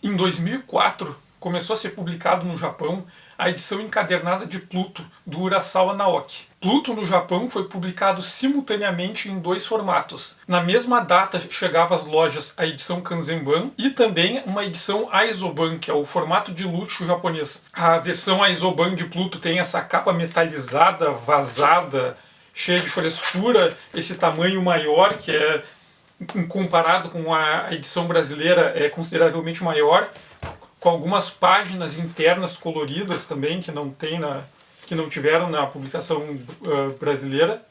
Em 2004, começou a ser publicado no Japão a edição encadernada de Pluto, do Urasawa Naoki. Pluto no Japão foi publicado simultaneamente em dois formatos. Na mesma data chegava às lojas a edição Kanzenban e também uma edição Aizoban, que é o formato de luxo japonês. A versão Aizoban de Pluto tem essa capa metalizada, vazada, cheia de frescura, esse tamanho maior, que é, comparado com a edição brasileira, é consideravelmente maior, com algumas páginas internas coloridas também, que não tiveram na publicação brasileira.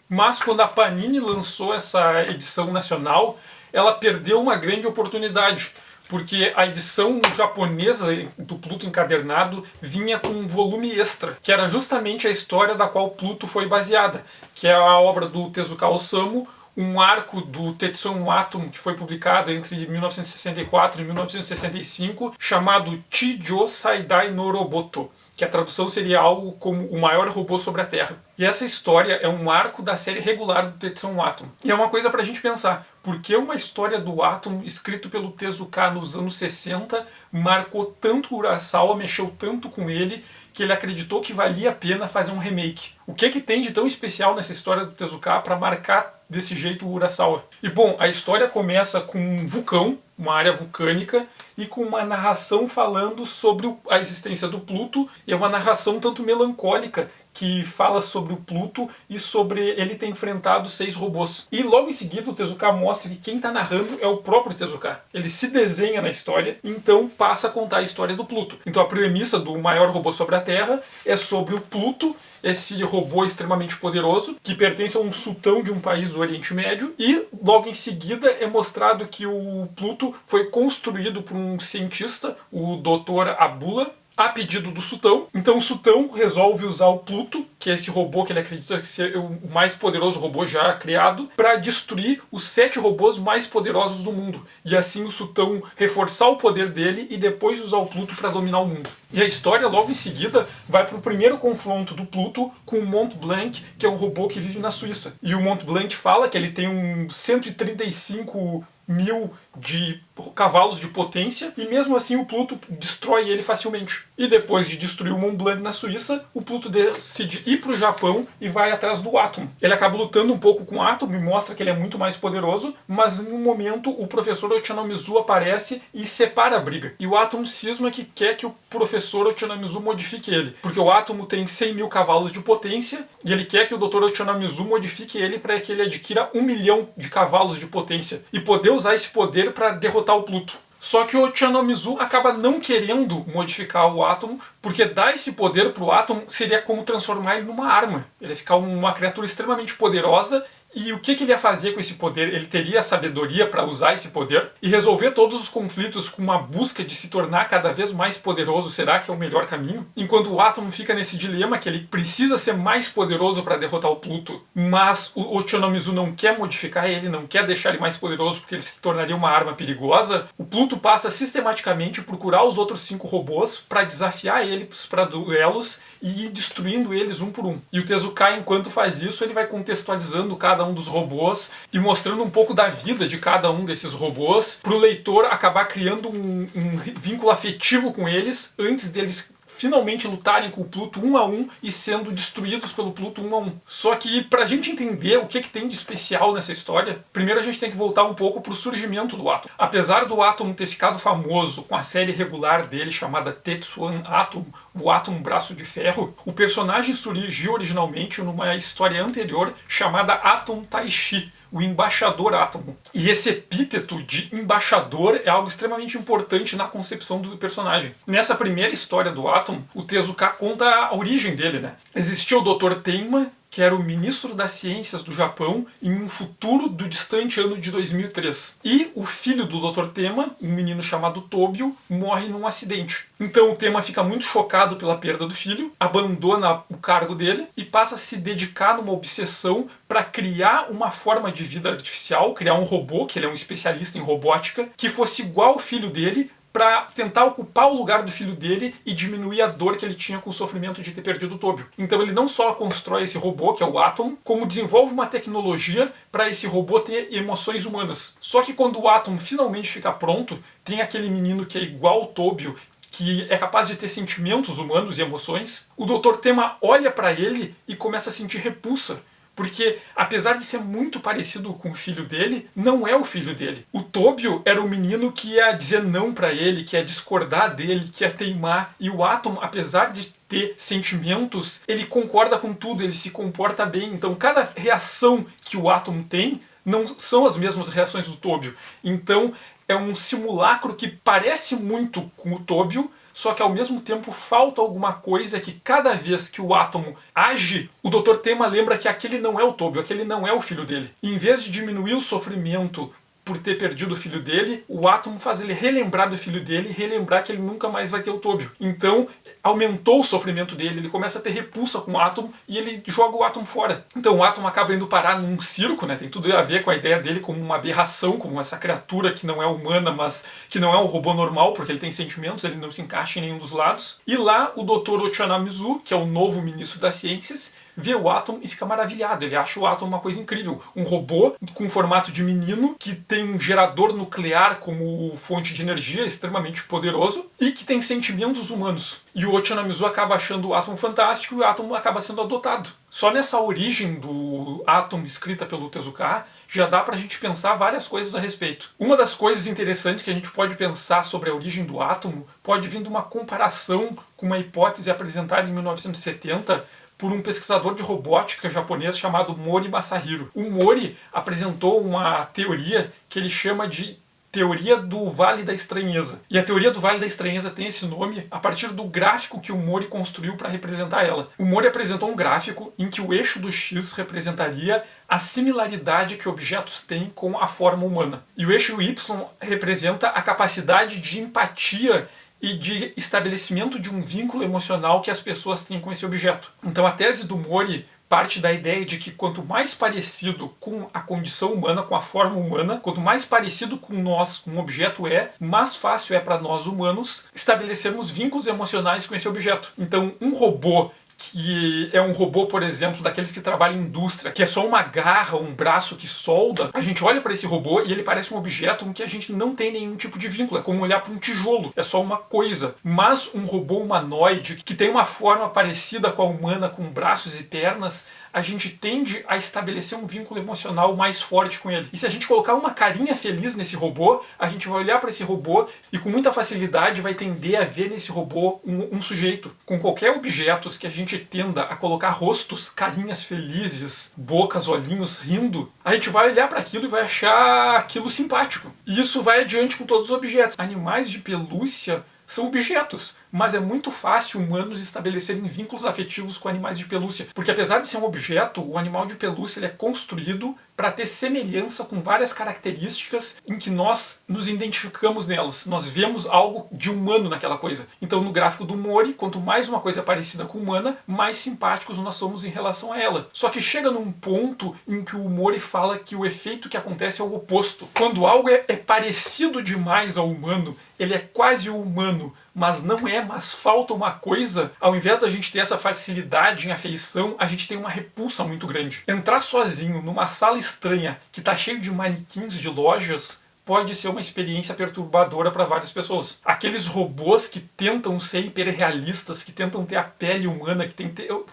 Mas quando a Panini lançou essa edição nacional, ela perdeu uma grande oportunidade, porque a edição japonesa do Pluto encadernado vinha com um volume extra, que era justamente a história da qual Pluto foi baseada, que é a obra do Tezuka Osamu, um arco do Tetsuya Atom que foi publicado entre 1964 e 1965, chamado Chijo Saidai no Roboto, que a tradução seria algo como o maior robô sobre a Terra. E essa história é um arco da série regular do Tetsuya Atom. E é uma coisa pra gente pensar, por que uma história do Atom escrito pelo Tezuka nos anos 60 marcou tanto o Urasawa, mexeu tanto com ele, que ele acreditou que valia a pena fazer um remake. O que tem de tão especial nessa história do Tezuka para marcar desse jeito o Urasawa? E bom, a história começa com um vulcão, uma área vulcânica, e com uma narração falando sobre a existência do Pluto, e é uma narração tanto melancólica, que fala sobre o Pluto e sobre ele ter enfrentado 6 robôs. E logo em seguida o Tezuka mostra que quem está narrando é o próprio Tezuka. Ele se desenha na história, então passa a contar a história do Pluto. Então a premissa do maior robô sobre a Terra é sobre o Pluto, esse robô extremamente poderoso, que pertence a um sultão de um país do Oriente Médio, e logo em seguida é mostrado que o Pluto foi construído por um cientista, o Dr. Abula, a pedido do sultão. Então o sultão resolve usar o Pluto, que é esse robô que ele acredita ser o mais poderoso robô já criado, para destruir os 7 robôs mais poderosos do mundo. E assim o sultão reforçar o poder dele e depois usar o Pluto para dominar o mundo. E a história logo em seguida vai para o primeiro confronto do Pluto com o Mont Blanc, que é um robô que vive na Suíça. E o Mont Blanc fala que ele tem 135 mil de cavalos de potência, e mesmo assim o Pluto destrói ele facilmente. E depois de destruir o Mont Blanc na Suíça, o Pluto decide ir para o Japão e vai atrás do Atom. Ele acaba lutando um pouco com o Atom e mostra que ele é muito mais poderoso, mas em um momento o professor Ochanomizu aparece e separa a briga. E o Atom cisma que quer que o professor Ochanomizu modifique ele, porque o Atom tem 100 mil cavalos de potência e ele quer que o Dr. Ochanomizu modifique ele para que ele adquira 1 milhão de cavalos de potência e poder usar esse poder para derrotar o Pluto. Só que o Ochanomizu acaba não querendo modificar o Atom, porque dar esse poder pro Atom seria como transformar ele numa arma. Ele ia ficar uma criatura extremamente poderosa. E o que ele ia fazer com esse poder? Ele teria a sabedoria para usar esse poder e resolver todos os conflitos com uma busca de se tornar cada vez mais poderoso. Será que é o melhor caminho? Enquanto o Atom fica nesse dilema que ele precisa ser mais poderoso para derrotar o Pluto, mas o Ochanomizu não quer modificar ele, não quer deixar ele mais poderoso porque ele se tornaria uma arma perigosa, o Pluto passa a sistematicamente procurar os outros 5 robôs para desafiar eles para duelos e ir destruindo eles um por um. E o Tezuka, enquanto faz isso, ele vai contextualizando cada um dos robôs e mostrando um pouco da vida de cada um desses robôs para o leitor acabar criando um vínculo afetivo com eles antes deles finalmente lutarem com o Pluto 1 a 1 e sendo destruídos pelo Pluto 1 a 1. Só que pra gente entender o que tem de especial nessa história, primeiro a gente tem que voltar um pouco pro surgimento do Atom. Apesar do Atom ter ficado famoso com a série regular dele chamada Tetsuan Atom, o Atom Braço de Ferro, o personagem surgiu originalmente numa história anterior chamada Atom Taishi, o embaixador átomo. E esse epíteto de embaixador é algo extremamente importante na concepção do personagem. Nessa primeira história do Atom, o Tezuka conta a origem dele, né? Existia o Dr. Tenma, que era o ministro das ciências do Japão em um futuro do distante ano de 2003. E o filho do Dr. Tenma, um menino chamado Tobio, morre num acidente. Então o Tenma fica muito chocado pela perda do filho, abandona o cargo dele e passa a se dedicar numa obsessão para criar uma forma de vida artificial, criar um robô, que ele é um especialista em robótica, que fosse igual ao filho dele, para tentar ocupar o lugar do filho dele e diminuir a dor que ele tinha com o sofrimento de ter perdido o Tóbio. Então ele não só constrói esse robô, que é o Atom, como desenvolve uma tecnologia para esse robô ter emoções humanas. Só que quando o Atom finalmente fica pronto, tem aquele menino que é igual ao Tóbio, que é capaz de ter sentimentos humanos e emoções. O Dr. Tema olha para ele e começa a sentir repulsa. Porque, apesar de ser muito parecido com o filho dele, não é o filho dele. O Tóbio era o menino que ia dizer não pra ele, que ia discordar dele, que ia teimar. E o Atom, apesar de ter sentimentos, ele concorda com tudo, ele se comporta bem. Então, cada reação que o Atom tem não são as mesmas reações do Tóbio. Então, é um simulacro que parece muito com o Tóbio, só que ao mesmo tempo falta alguma coisa que cada vez que o Átomo age, o Dr. Tema lembra que aquele não é o Tóbio, aquele não é o filho dele. E em vez de diminuir o sofrimento por ter perdido o filho dele, o Átomo faz ele relembrar do filho dele e relembrar que ele nunca mais vai ter o Tóbio. Então, aumentou o sofrimento dele, ele começa a ter repulsa com o Átomo e ele joga o Átomo fora. Então o Átomo acaba indo parar num circo, né? Tem tudo a ver com a ideia dele como uma aberração, como essa criatura que não é humana, mas que não é um robô normal, porque ele tem sentimentos, ele não se encaixa em nenhum dos lados. E lá o Dr. Ochanamizu, que é o novo ministro das ciências, vê o Atom e fica maravilhado. Ele acha o Atom uma coisa incrível. Um robô com formato de menino, que tem um gerador nuclear como fonte de energia extremamente poderoso e que tem sentimentos humanos. E o Ochanamizu acaba achando o Atom fantástico e o Atom acaba sendo adotado. Só nessa origem do Atom escrita pelo Tezuka já dá pra gente pensar várias coisas a respeito. Uma das coisas interessantes que a gente pode pensar sobre a origem do átomo pode vir de uma comparação com uma hipótese apresentada em 1970 por um pesquisador de robótica japonês chamado Mori Masahiro. O Mori apresentou uma teoria que ele chama de Teoria do Vale da Estranheza. E a Teoria do Vale da Estranheza tem esse nome a partir do gráfico que o Mori construiu para representar ela. O Mori apresentou um gráfico em que o eixo do X representaria a similaridade que objetos têm com a forma humana. E o eixo Y representa a capacidade de empatia e de estabelecimento de um vínculo emocional que as pessoas têm com esse objeto. Então a tese do Mori parte da ideia de que quanto mais parecido com a condição humana, com a forma humana, quanto mais parecido com nós, com um objeto mais fácil é para nós humanos estabelecermos vínculos emocionais com esse objeto. Então um robô que é um robô, por exemplo, daqueles que trabalham em indústria, que é só uma garra, um braço que solda, a gente olha para esse robô e ele parece um objeto com que a gente não tem nenhum tipo de vínculo. É como olhar para um tijolo, é só uma coisa. Mas um robô humanoide que tem uma forma parecida com a humana, com braços e pernas, a gente tende a estabelecer um vínculo emocional mais forte com ele. E se a gente colocar uma carinha feliz nesse robô, a gente vai olhar para esse robô e com muita facilidade vai tender a ver nesse robô um sujeito. Com qualquer objetos que a gente tenda a colocar rostos, carinhas felizes, bocas, olhinhos, rindo, a gente vai olhar para aquilo e vai achar aquilo simpático. E isso vai adiante com todos os objetos. Animais de pelúcia são objetos, mas é muito fácil humanos estabelecerem vínculos afetivos com animais de pelúcia, porque apesar de ser um objeto, o animal de pelúcia ele é construído para ter semelhança com várias características em que nós nos identificamos nelas. Nós vemos algo de humano naquela coisa. Então no gráfico do Mori, quanto mais uma coisa é parecida com humana, mais simpáticos nós somos em relação a ela. Só que chega num ponto em que o Mori fala que o efeito que acontece é o oposto. Quando algo é parecido demais ao humano, ele é quase humano, mas não é, mas falta uma coisa, ao invés da gente ter essa facilidade em afeição, a gente tem uma repulsa muito grande. Entrar sozinho numa sala estranha que tá cheio de manequins de lojas pode ser uma experiência perturbadora para várias pessoas. Aqueles robôs que tentam ser hiperrealistas, que tentam ter a pele humana, que tentam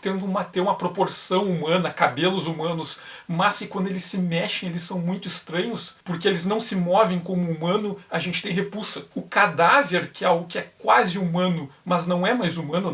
ter uma proporção humana, cabelos humanos, mas que quando eles se mexem eles são muito estranhos, porque eles não se movem como humano, a gente tem repulsa. O cadáver, que é algo que é quase humano, mas não é mais humano,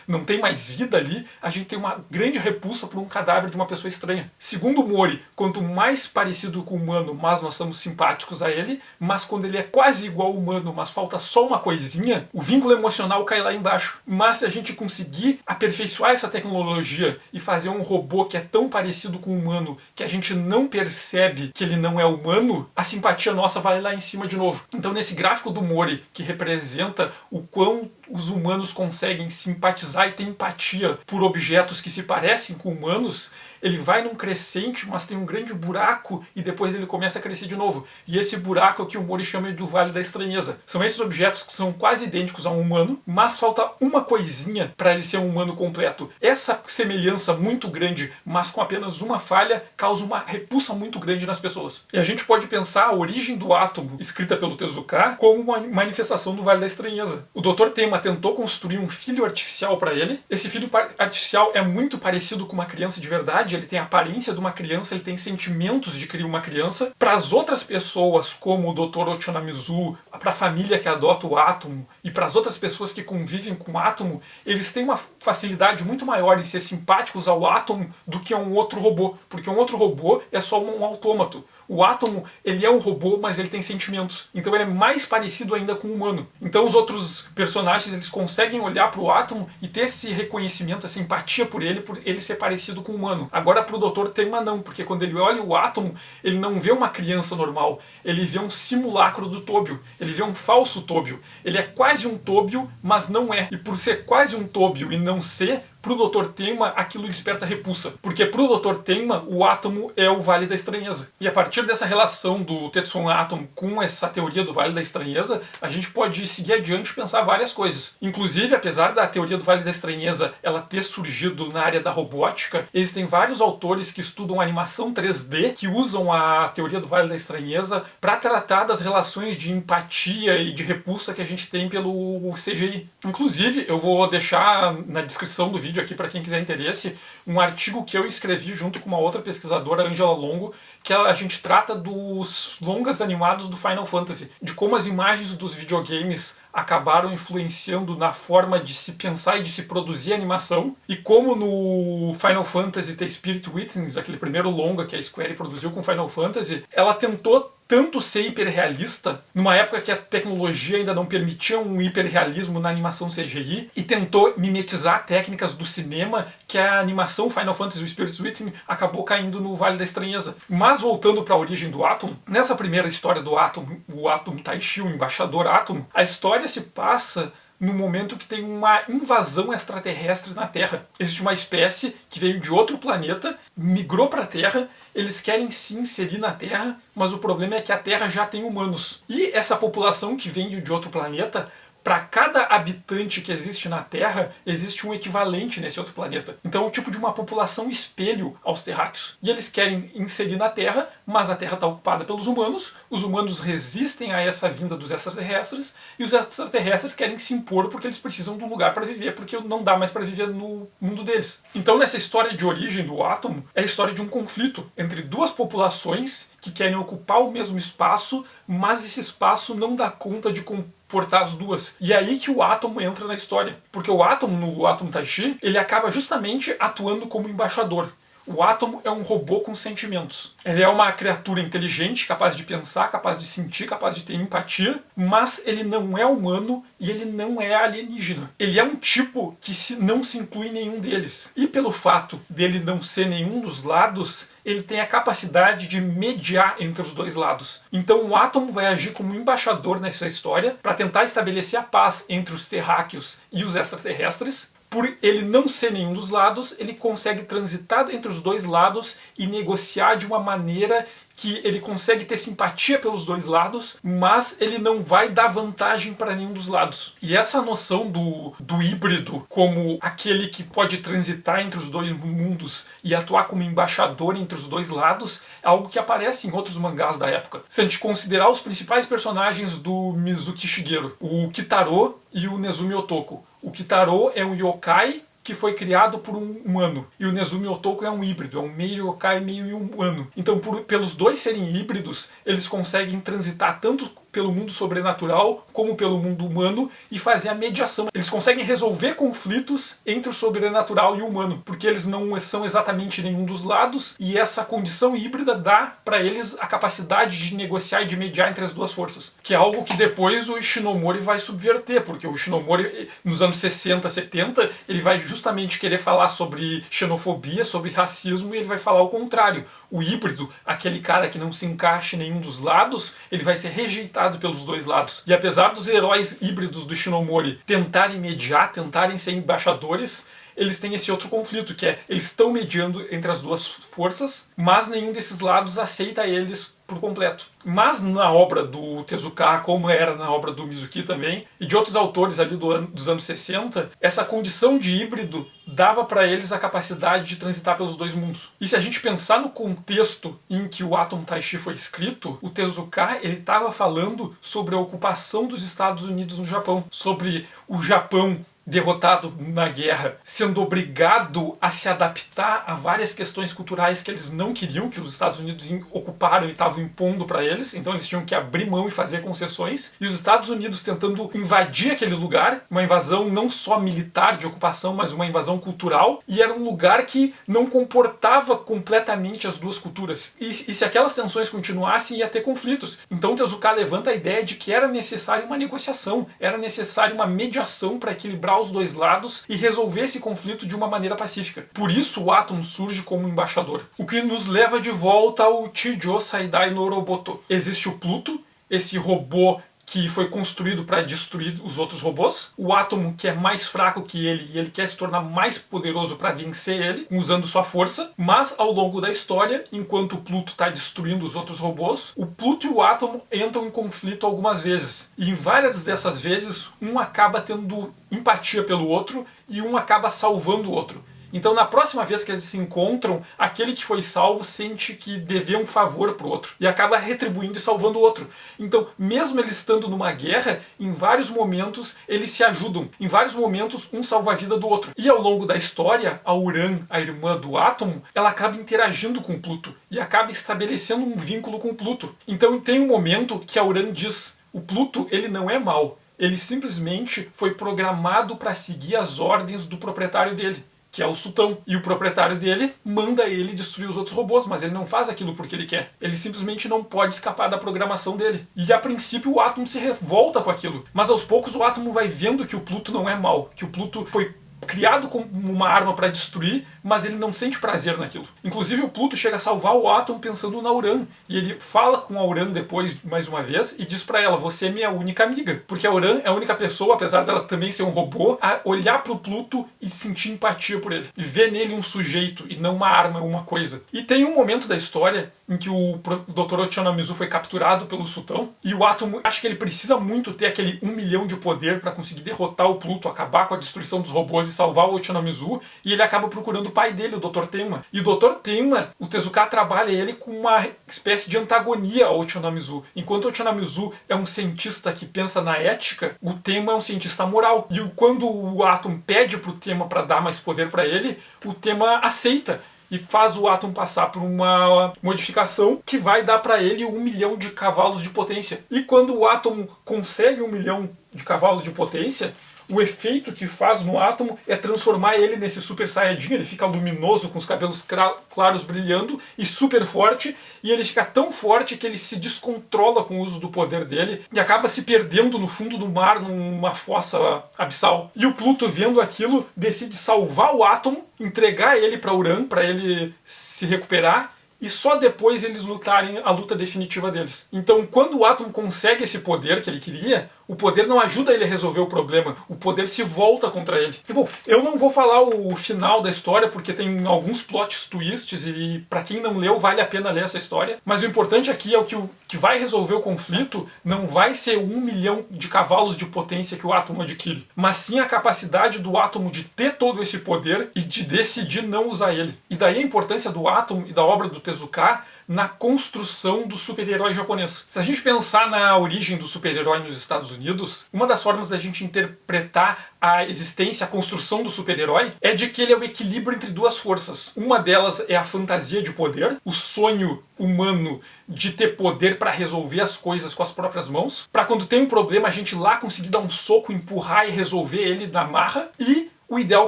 não tem mais vida ali, a gente tem uma grande repulsa por um cadáver de uma pessoa estranha. Segundo o Mori, quanto mais parecido com o humano, mais nós somos simpáticos a ele, mas quando ele é quase igual ao humano, mas falta só uma coisinha, o vínculo emocional cai lá embaixo. Mas se a gente conseguir aperfeiçoar essa tecnologia e fazer um robô que é tão parecido com o humano que a gente não percebe que ele não é humano, a simpatia nossa vai lá em cima de novo. Então nesse gráfico do Mori, que representa o quão os humanos conseguem simpatizar e ter empatia por objetos que se parecem com humanos, ele vai num crescente, mas tem um grande buraco e depois ele começa a crescer de novo. E esse buraco é o que o Mori chama do Vale da Estranheza. São esses objetos que são quase idênticos a um humano, mas falta uma coisinha para ele ser um humano completo. Essa semelhança muito grande, mas com apenas uma falha, causa uma repulsa muito grande nas pessoas. E a gente pode pensar a origem do átomo, escrita pelo Tezuka, como uma manifestação do Vale da Estranheza. O Dr. Tenma tentou construir um filho artificial para ele. Esse filho artificial é muito parecido com uma criança de verdade, ele tem a aparência de uma criança, ele tem sentimentos de criar uma criança. Para as outras pessoas, como o Dr. Ochonamizu, para a família que adota o átomo, e para as outras pessoas que convivem com o átomo, eles têm uma facilidade muito maior em ser simpáticos ao átomo do que a um outro robô, porque um outro robô é só um autômato. O átomo, ele é um robô, mas ele tem sentimentos. Então ele é mais parecido ainda com o humano. Então os outros personagens, eles conseguem olhar para o átomo e ter esse reconhecimento, essa empatia por ele ser parecido com o humano. Agora para o Dr. Tenma não, porque quando ele olha o átomo, ele não vê uma criança normal. Ele vê um simulacro do Tobio. Ele vê um falso Tobio. Ele é quase um Tobio, mas não é. E por ser quase um Tobio e não ser, pro Dr. Tenma aquilo desperta repulsa. Porque pro Dr. Tenma o átomo é o Vale da Estranheza. E a partir dessa relação do Tetsuo Atom com essa teoria do Vale da Estranheza, a gente pode seguir adiante e pensar várias coisas. Inclusive, apesar da teoria do Vale da Estranheza ela ter surgido na área da robótica, existem vários autores que estudam animação 3D que usam a teoria do Vale da Estranheza para tratar das relações de empatia e de repulsa que a gente tem pelo CGI. Inclusive, eu vou deixar na descrição do vídeo aqui para quem quiser interesse, um artigo que eu escrevi junto com uma outra pesquisadora, Angela Longo, que a gente trata dos longas animados do Final Fantasy, de como as imagens dos videogames acabaram influenciando na forma de se pensar e de se produzir animação, e como no Final Fantasy The Spirit Witness, aquele primeiro longa que a Square produziu com Final Fantasy, ela tentou tanto ser hiperrealista, numa época que a tecnologia ainda não permitia um hiperrealismo na animação CGI, e tentou mimetizar técnicas do cinema, que a animação Final Fantasy Spirit Witness acabou caindo no Vale da Estranheza. Mas voltando para a origem do Atom, nessa primeira história do Atom, o Atom Taishi, o embaixador Atom, a história se passa no momento que tem uma invasão extraterrestre na Terra. Existe uma espécie que veio de outro planeta, migrou para a Terra, eles querem se inserir na Terra, mas o problema é que a Terra já tem humanos. E essa população que vem de outro planeta, para cada habitante que existe na Terra, existe um equivalente nesse outro planeta. Então é o tipo de uma população espelho aos terráqueos. E eles querem inserir na Terra, mas a Terra está ocupada pelos humanos, os humanos resistem a essa vinda dos extraterrestres, e os extraterrestres querem se impor porque eles precisam de um lugar para viver, porque não dá mais para viver no mundo deles. Então nessa história de origem do átomo, é a história de um conflito entre duas populações que querem ocupar o mesmo espaço, mas esse espaço não dá conta de comportar as duas. E é aí que o átomo entra na história. Porque o átomo, no Atom Taishi, ele acaba justamente atuando como embaixador. O átomo é um robô com sentimentos. Ele é uma criatura inteligente, capaz de pensar, capaz de sentir, capaz de ter empatia, mas ele não é humano e ele não é alienígena. Ele é um tipo que não se inclui em nenhum deles. E pelo fato dele não ser nenhum dos lados, ele tem a capacidade de mediar entre os dois lados. Então o átomo vai agir como embaixador nessa história para tentar estabelecer a paz entre os terráqueos e os extraterrestres. Por ele não ser nenhum dos lados, ele consegue transitar entre os dois lados e negociar de uma maneira que ele consegue ter simpatia pelos dois lados, mas ele não vai dar vantagem para nenhum dos lados. E essa noção do híbrido como aquele que pode transitar entre os dois mundos e atuar como embaixador entre os dois lados é algo que aparece em outros mangás da época. Se a gente considerar os principais personagens do Mizuki Shigeru, o Kitaro e o Nezumi Otoko. O Kitaro é um yokai que foi criado por um humano. E o Nezumi Otoko é um híbrido, é um meio yokai, meio humano. Então, pelos dois serem híbridos, eles conseguem transitar tanto pelo mundo sobrenatural como pelo mundo humano e fazer a mediação. Eles conseguem resolver conflitos entre o sobrenatural e o humano, porque eles não são exatamente nenhum dos lados, e essa condição híbrida dá para eles a capacidade de negociar e de mediar entre as duas forças, que é algo que depois o Ishinomori vai subverter, porque o Ishinomori, nos anos 60, 70, ele vai justamente querer falar sobre xenofobia, sobre racismo, e ele vai falar o contrário. O híbrido, aquele cara que não se encaixa em nenhum dos lados, ele vai ser rejeitado pelos dois lados. E apesar dos heróis híbridos do Ishinomori tentarem mediar, tentarem ser embaixadores, eles têm esse outro conflito, que é eles estão mediando entre as duas forças, mas nenhum desses lados aceita eles por completo. Mas na obra do Tezuka, como era na obra do Mizuki também, e de outros autores ali dos anos 60, essa condição de híbrido dava para eles a capacidade de transitar pelos dois mundos. E se a gente pensar no contexto em que o Atom Taishi foi escrito, o Tezuka ele estava falando sobre a ocupação dos Estados Unidos no Japão, sobre o Japão derrotado na guerra, sendo obrigado a se adaptar a várias questões culturais que eles não queriam, que os Estados Unidos ocuparam e estavam impondo para eles, então eles tinham que abrir mão e fazer concessões, e os Estados Unidos tentando invadir aquele lugar, uma invasão não só militar de ocupação, mas uma invasão cultural, e era um lugar que não comportava completamente as duas culturas. E se aquelas tensões continuassem, ia ter conflitos. Então Tezuka levanta a ideia de que era necessária uma negociação, era necessária uma mediação para equilibrar os dois lados e resolver esse conflito de uma maneira pacífica. Por isso o Atom surge como embaixador. O que nos leva de volta ao Chijo Saidai no Roboto. Existe o Pluto, esse robô que foi construído para destruir os outros robôs. O átomo, que é mais fraco que ele, e ele quer se tornar mais poderoso para vencer ele, usando sua força. Mas, ao longo da história, enquanto o Pluto está destruindo os outros robôs, o Pluto e o átomo entram em conflito algumas vezes. E em várias dessas vezes, um acaba tendo empatia pelo outro e um acaba salvando o outro. Então, na próxima vez que eles se encontram, aquele que foi salvo sente que deveu um favor pro outro e acaba retribuindo e salvando o outro. Então, mesmo eles estando numa guerra, em vários momentos eles se ajudam. Em vários momentos, um salva a vida do outro. E ao longo da história, a Uran, a irmã do átomo, ela acaba interagindo com o Pluto e acaba estabelecendo um vínculo com o Pluto. Então, tem um momento que a Uran diz: o Pluto, ele não é mau. Ele simplesmente foi programado para seguir as ordens do proprietário dele, que é o Sultão. E o proprietário dele manda ele destruir os outros robôs, mas ele não faz aquilo porque ele quer. Ele simplesmente não pode escapar da programação dele. E a princípio o átomo se revolta com aquilo. Mas aos poucos o átomo vai vendo que o Pluto não é mau, que o Pluto foi criado como uma arma para destruir, mas ele não sente prazer naquilo. Inclusive o Pluto chega a salvar o átomo pensando na Uran, e ele fala com a Uran depois, mais uma vez, e diz para ela: você é minha única amiga. Porque a Uran é a única pessoa, apesar dela também ser um robô, a olhar pro Pluto e sentir empatia por ele, e ver nele um sujeito e não uma arma, uma coisa. E tem um momento da história em que o Dr. Ochanomizu foi capturado pelo Sultão, e o átomo acha que ele precisa muito ter aquele 1 milhão de poder para conseguir derrotar o Pluto, acabar com a destruição dos robôs e salvar o Ochanomizu, e ele acaba procurando o pai dele, o Dr. Tenma. E o Dr. Tenma, o Tezuka trabalha ele com uma espécie de antagonia ao Ochanomizu. Enquanto o Ochanomizu é um cientista que pensa na ética, o Tenma é um cientista moral. E quando o átomo pede pro Tenma para dar mais poder para ele, o Tenma aceita e faz o átomo passar por uma modificação que vai dar para ele 1 milhão de cavalos de potência. E quando o átomo consegue 1 milhão de cavalos de potência, o efeito que faz no átomo é transformar ele nesse Super Saiyajin. Ele fica luminoso, com os cabelos claros brilhando e super forte, e ele fica tão forte que ele se descontrola com o uso do poder dele e acaba se perdendo no fundo do mar, numa fossa abissal. E o Pluto, vendo aquilo, decide salvar o átomo, entregar ele para Uran, para ele se recuperar, e só depois eles lutarem a luta definitiva deles. Então, quando o átomo consegue esse poder que ele queria, o poder não ajuda ele a resolver o problema, o poder se volta contra ele. E, bom, eu não vou falar o final da história, porque tem alguns plot twists, e para quem não leu, vale a pena ler essa história. Mas o importante aqui é o que vai resolver o conflito não vai ser 1 milhão de cavalos de potência que o átomo adquire, mas sim a capacidade do átomo de ter todo esse poder e de decidir não usar ele. E daí a importância do átomo e da obra do Tezuka na construção do super-herói japonês. Se a gente pensar na origem do super-herói nos Estados Unidos, uma das formas da gente interpretar a existência, a construção do super-herói, é de que ele é o equilíbrio entre duas forças. Uma delas é a fantasia de poder, o sonho humano de ter poder para resolver as coisas com as próprias mãos, para quando tem um problema a gente lá conseguir dar um soco, empurrar e resolver ele na marra, e o ideal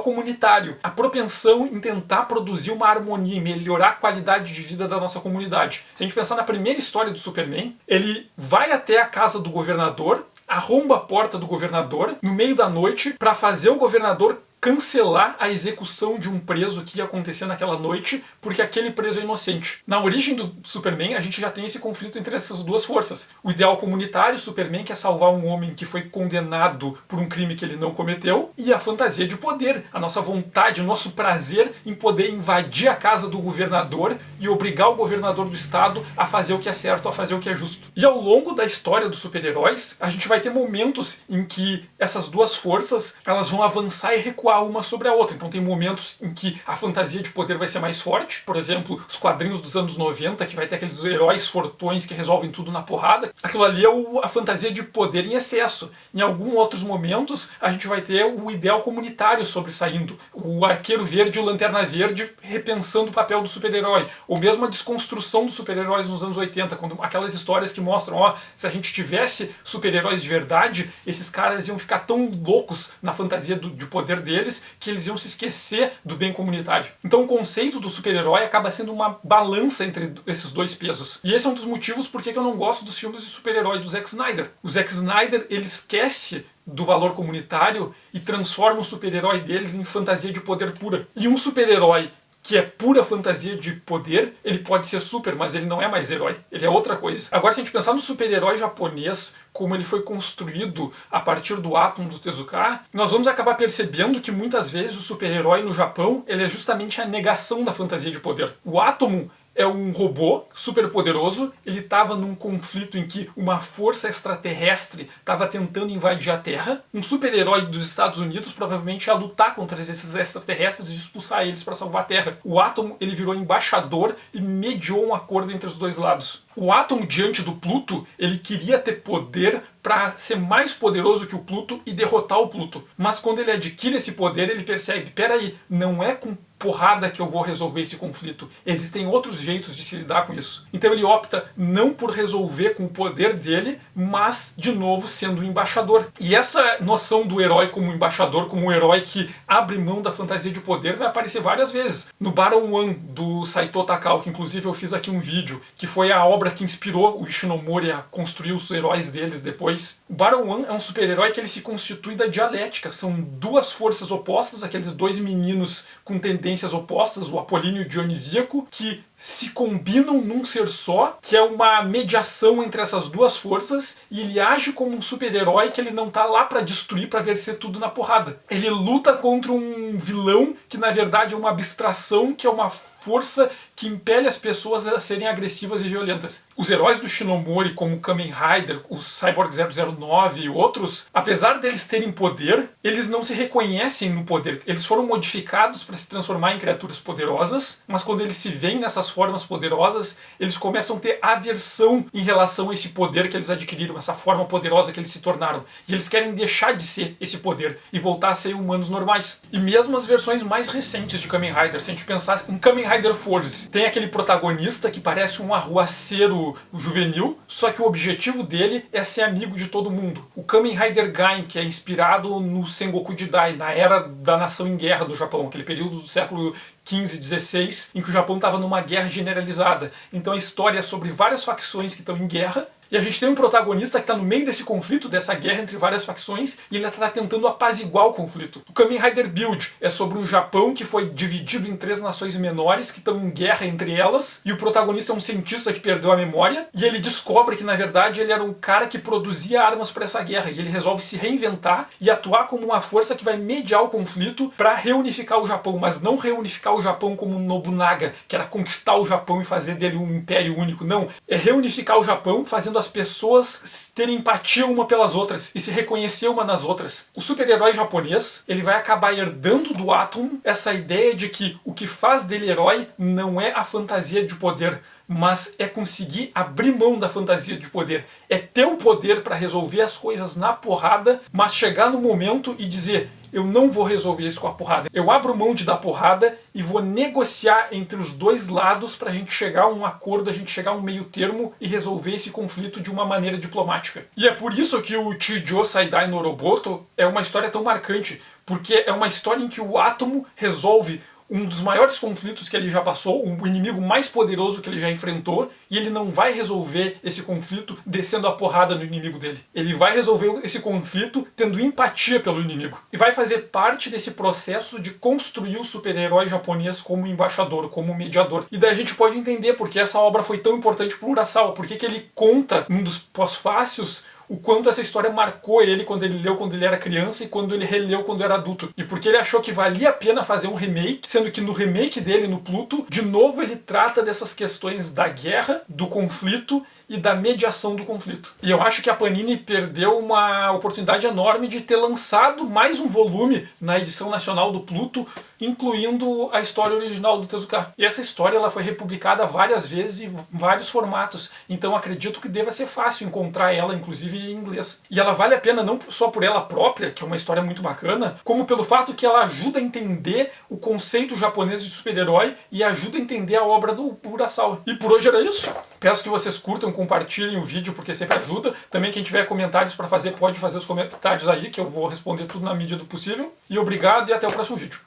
comunitário, a propensão em tentar produzir uma harmonia e melhorar a qualidade de vida da nossa comunidade. Se a gente pensar na primeira história do Superman, ele vai até a casa do governador, arromba a porta do governador no meio da noite para fazer o governador cancelar a execução de um preso que ia acontecer naquela noite, porque aquele preso é inocente. Na origem do Superman, a gente já tem esse conflito entre essas duas forças. O ideal comunitário, Superman quer salvar um homem que foi condenado por um crime que ele não cometeu, e a fantasia de poder, a nossa vontade, o nosso prazer em poder invadir a casa do governador e obrigar o governador do estado a fazer o que é certo, a fazer o que é justo. E ao longo da história dos super-heróis, a gente vai ter momentos em que essas duas forças elas vão avançar e recuar uma sobre a outra. Então tem momentos em que a fantasia de poder vai ser mais forte, por exemplo, os quadrinhos dos anos 90, que vai ter aqueles heróis fortões que resolvem tudo na porrada. Aquilo ali é a fantasia de poder em excesso. Em alguns outros momentos, a gente vai ter o ideal comunitário sobressaindo. O Arqueiro Verde e o Lanterna Verde repensando o papel do super-herói. Ou mesmo a desconstrução dos super-heróis nos anos 80, quando aquelas histórias que mostram, se a gente tivesse super-heróis de verdade, esses caras iam ficar tão loucos na fantasia de poder deles que eles iam se esquecer do bem comunitário. Então o conceito do super-herói acaba sendo uma balança entre esses dois pesos. E esse é um dos motivos por que eu não gosto dos filmes de super-herói do Zack Snyder. O Zack Snyder, ele esquece do valor comunitário e transforma o super-herói deles em fantasia de poder pura. E um super-herói que é pura fantasia de poder, ele pode ser super, mas ele não é mais herói. Ele é outra coisa. Agora, se a gente pensar no super-herói japonês, como ele foi construído a partir do átomo do Tezuka, nós vamos acabar percebendo que muitas vezes o super-herói no Japão, ele é justamente a negação da fantasia de poder. O átomo é um robô super poderoso, ele estava num conflito em que uma força extraterrestre estava tentando invadir a Terra. Um super-herói dos Estados Unidos provavelmente ia lutar contra esses extraterrestres e expulsar eles para salvar a Terra. O Átomo, ele virou embaixador e mediou um acordo entre os dois lados. O Átomo, diante do Pluto, ele queria ter poder para ser mais poderoso que o Pluto e derrotar o Pluto. Mas quando ele adquire esse poder, ele percebe, peraí, não é com porrada que eu vou resolver esse conflito. Existem outros jeitos de se lidar com isso. Então ele opta não por resolver com o poder dele, mas, de novo, sendo um embaixador. E essa noção do herói como embaixador, como um herói que abre mão da fantasia de poder, vai aparecer várias vezes. No Baron One, do Saito Takao, que inclusive eu fiz aqui um vídeo, que foi a obra que inspirou o Ishinomori a construir os heróis deles depois. O Baron One é um super-herói que ele se constitui da dialética. São duas forças opostas, aqueles dois meninos com tendências opostas, o Apolíneo e o Dionisíaco, que se combinam num ser só, que é uma mediação entre essas duas forças, e ele age como um super-herói que ele não tá lá pra destruir, pra vencer tudo na porrada. Ele luta contra um vilão que na verdade é uma abstração, que é uma força que impele as pessoas a serem agressivas e violentas. Os heróis do Shinomori, como o Kamen Rider, o Cyborg 009 e outros, apesar deles terem poder, eles não se reconhecem no poder. Eles foram modificados para se transformar em criaturas poderosas, mas quando eles se veem nessas formas poderosas, eles começam a ter aversão em relação a esse poder que eles adquiriram, essa forma poderosa que eles se tornaram. E eles querem deixar de ser esse poder e voltar a ser humanos normais. E mesmo as versões mais recentes de Kamen Rider, se a gente pensar em Kamen Rider Force, tem aquele protagonista que parece um arruaceiro juvenil, só que o objetivo dele é ser amigo de todo mundo. O Kamen Rider Gain, que é inspirado no Sengoku Jidai, na era da nação em guerra do Japão, aquele período do século XV, XVI, em que o Japão estava numa guerra generalizada. Então a história é sobre várias facções que estão em guerra, e a gente tem um protagonista que está no meio desse conflito, dessa guerra entre várias facções, e ele está tentando apaziguar o conflito. O Kamen Rider Build é sobre um Japão que foi dividido em 3 nações menores que estão em guerra entre elas, e o protagonista é um cientista que perdeu a memória, e ele descobre que na verdade ele era um cara que produzia armas para essa guerra, e ele resolve se reinventar e atuar como uma força que vai mediar o conflito para reunificar o Japão, mas não reunificar o Japão como um Nobunaga, que era conquistar o Japão e fazer dele um império único. Não, é reunificar o Japão fazendo as pessoas terem empatia uma pelas outras e se reconhecer uma nas outras. O super-herói japonês, ele vai acabar herdando do Atom essa ideia de que o que faz dele herói não é a fantasia de poder, mas é conseguir abrir mão da fantasia de poder. É ter o poder para resolver as coisas na porrada, mas chegar no momento e dizer: eu não vou resolver isso com a porrada. Eu abro mão de dar porrada e vou negociar entre os dois lados pra gente chegar a um acordo, a gente chegar a um meio termo e resolver esse conflito de uma maneira diplomática. E é por isso que o Chijo Saidai no Roboto é uma história tão marcante, porque é uma história em que o átomo resolve um dos maiores conflitos que ele já passou, o inimigo mais poderoso que ele já enfrentou, e ele não vai resolver esse conflito descendo a porrada no inimigo dele. Ele vai resolver esse conflito tendo empatia pelo inimigo. E vai fazer parte desse processo de construir o super-herói japonês como embaixador, como mediador. E daí a gente pode entender porque essa obra foi tão importante para o Urasawa, porque que ele conta num dos pós-fácios o quanto essa história marcou ele quando ele leu quando ele era criança e quando ele releu quando era adulto. E porque ele achou que valia a pena fazer um remake, sendo que no remake dele, no Pluto, de novo ele trata dessas questões da guerra, do conflito e da mediação do conflito. E eu acho que a Panini perdeu uma oportunidade enorme de ter lançado mais um volume na edição nacional do Pluto, incluindo a história original do Tezuka. E essa história ela foi republicada várias vezes em vários formatos, então acredito que deva ser fácil encontrar ela, inclusive em inglês. E ela vale a pena não só por ela própria, que é uma história muito bacana, como pelo fato que ela ajuda a entender o conceito japonês de super-herói e ajuda a entender a obra do Urasawa. E por hoje era isso. Peço que vocês curtam, compartilhem o vídeo, porque sempre ajuda. Também quem tiver comentários para fazer, pode fazer os comentários aí, que eu vou responder tudo na medida do possível. E obrigado e até o próximo vídeo.